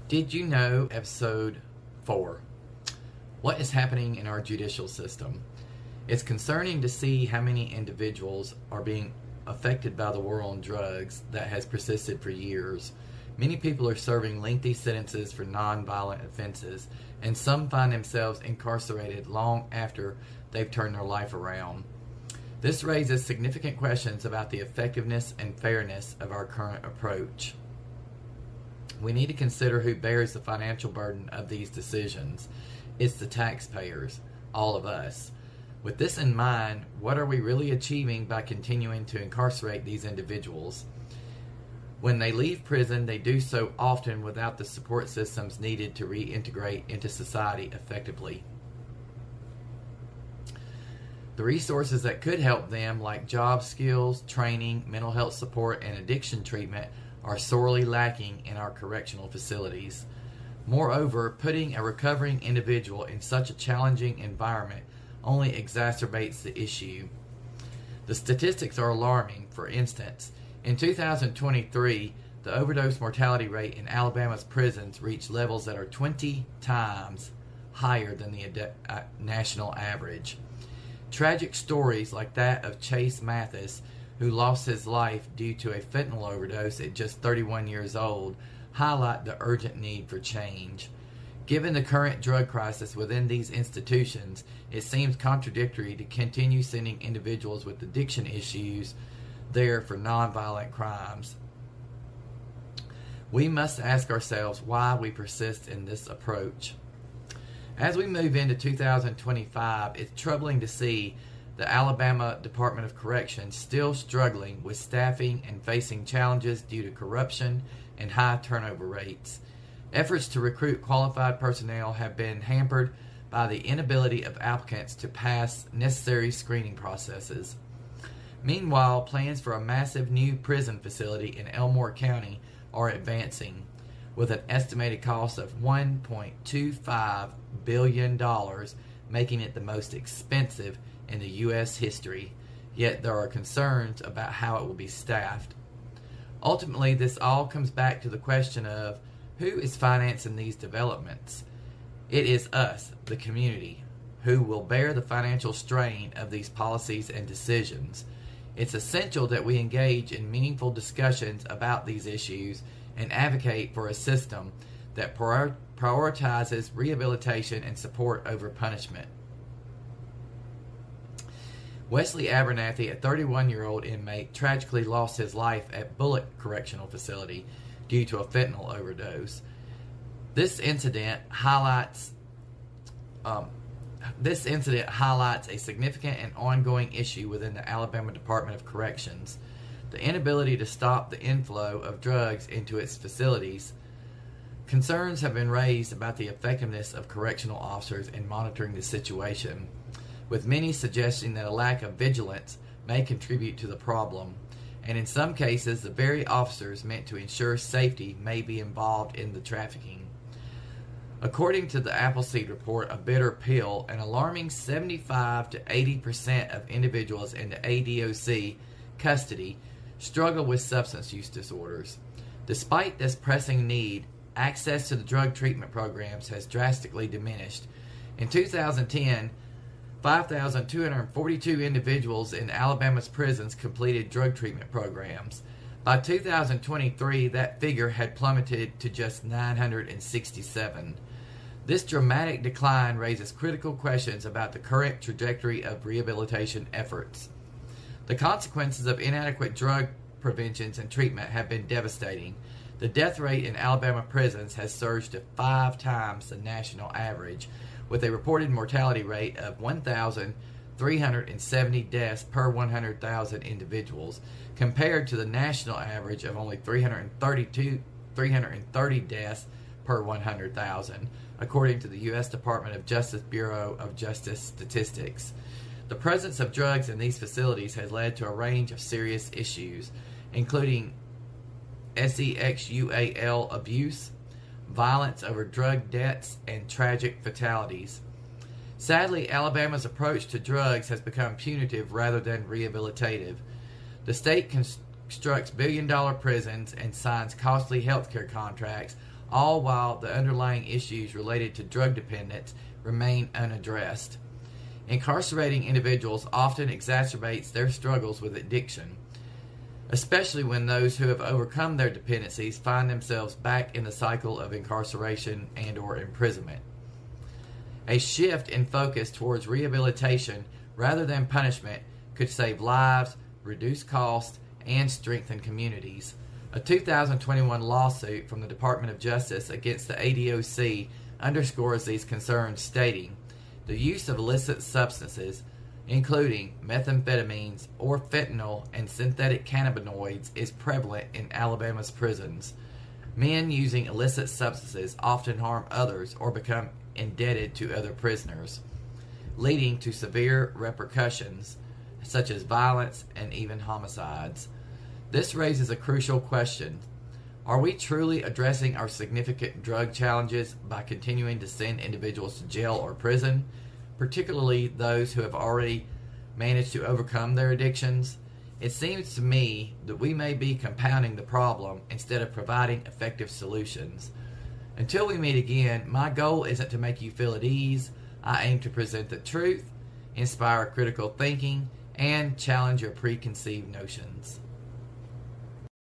Did you know? Episode 4. What is happening in our judicial system? It's concerning to see how many individuals are being affected by the war on drugs that has persisted for years. Many people are serving lengthy sentences for non-violent offenses, and some find themselves incarcerated long after they've turned their life around. This raises significant questions about the effectiveness and fairness of our current approach. We need to consider who bears the financial burden of these decisions. It's the taxpayers, all of us. With this in mind, what are we really achieving by continuing to incarcerate these individuals? When they leave prison, they do so often without the support systems needed to reintegrate into society effectively. The resources that could help them, like job skills, training, mental health support, and addiction treatment, are sorely lacking in our correctional facilities. Moreover, putting a recovering individual in such a challenging environment only exacerbates the issue. The statistics are alarming. For instance, in 2023, the overdose mortality rate in Alabama's prisons reached levels that are 20 times higher than the national average. Tragic stories like that of Chase Mathis, who lost his life due to a fentanyl overdose at just 31 years old, highlight the urgent need for change. Given the current drug crisis within these institutions, it seems contradictory to continue sending individuals with addiction issues there for nonviolent crimes. We must ask ourselves why we persist in this approach. As we move into 2025, it's troubling to see the Alabama Department of Corrections still struggling with staffing and facing challenges due to corruption and high turnover rates. Efforts to recruit qualified personnel have been hampered by the inability of applicants to pass necessary screening processes. Meanwhile, plans for a massive new prison facility in Elmore County are advancing, with an estimated cost of $1.25 billion, making it the most expensive in the U.S. history. Yet there are concerns about how it will be staffed. Ultimately, this all comes back to the question of who is financing these developments. It is us, the community, who will bear the financial strain of these policies and decisions. It's essential that we engage in meaningful discussions about these issues and advocate for a system that prioritizes rehabilitation and support over punishment. Wesley Abernathy, a 31-year-old inmate, tragically lost his life at Bullitt Correctional Facility due to a fentanyl overdose. This incident highlights a significant and ongoing issue within the Alabama Department of Corrections. The inability to stop the inflow of drugs into its facilities. Concerns have been raised about the effectiveness of correctional officers in monitoring the situation, with many suggesting that a lack of vigilance may contribute to the problem, and in some cases the very officers meant to ensure safety may be involved in the trafficking. According to the Appleseed Report, A Bitter Pill, an alarming 75 to 80% of individuals in the ADOC custody struggle with substance use disorders. Despite this pressing need, access to the drug treatment programs has drastically diminished. In 2010, 5,242 individuals in Alabama's prisons completed drug treatment programs. By 2023, that figure had plummeted to just 967. This dramatic decline raises critical questions about the current trajectory of rehabilitation efforts. The consequences of inadequate drug preventions and treatment have been devastating. The death rate in Alabama prisons has surged to 5 times the national average, with a reported mortality rate of 1,370 deaths per 100,000 individuals, compared to the national average of only 330 deaths per 100,000, according to the U.S. Department of Justice Bureau of Justice Statistics. The presence of drugs in these facilities has led to a range of serious issues, including sexual abuse, violence over drug debts, and tragic fatalities. Sadly, Alabama's approach to drugs has become punitive rather than rehabilitative. The state constructs billion-dollar prisons and signs costly healthcare contracts, all while the underlying issues related to drug dependence remain unaddressed. Incarcerating individuals often exacerbates their struggles with addiction, especially when those who have overcome their dependencies find themselves back in the cycle of incarceration and/or imprisonment. A shift in focus towards rehabilitation rather than punishment could save lives, reduce costs, and strengthen communities. A 2021 lawsuit from the Department of Justice against the ADOC underscores these concerns, stating, "The use of illicit substances, including methamphetamines or fentanyl and synthetic cannabinoids, is prevalent in Alabama's prisons. Men using illicit substances often harm others or become indebted to other prisoners, leading to severe repercussions such as violence and even homicides." This raises a crucial question. Are we truly addressing our significant drug challenges by continuing to send individuals to jail or prison, particularly those who have already managed to overcome their addictions? It seems to me that we may be compounding the problem instead of providing effective solutions. Until we meet again, my goal isn't to make you feel at ease. I aim to present the truth, inspire critical thinking, and challenge your preconceived notions.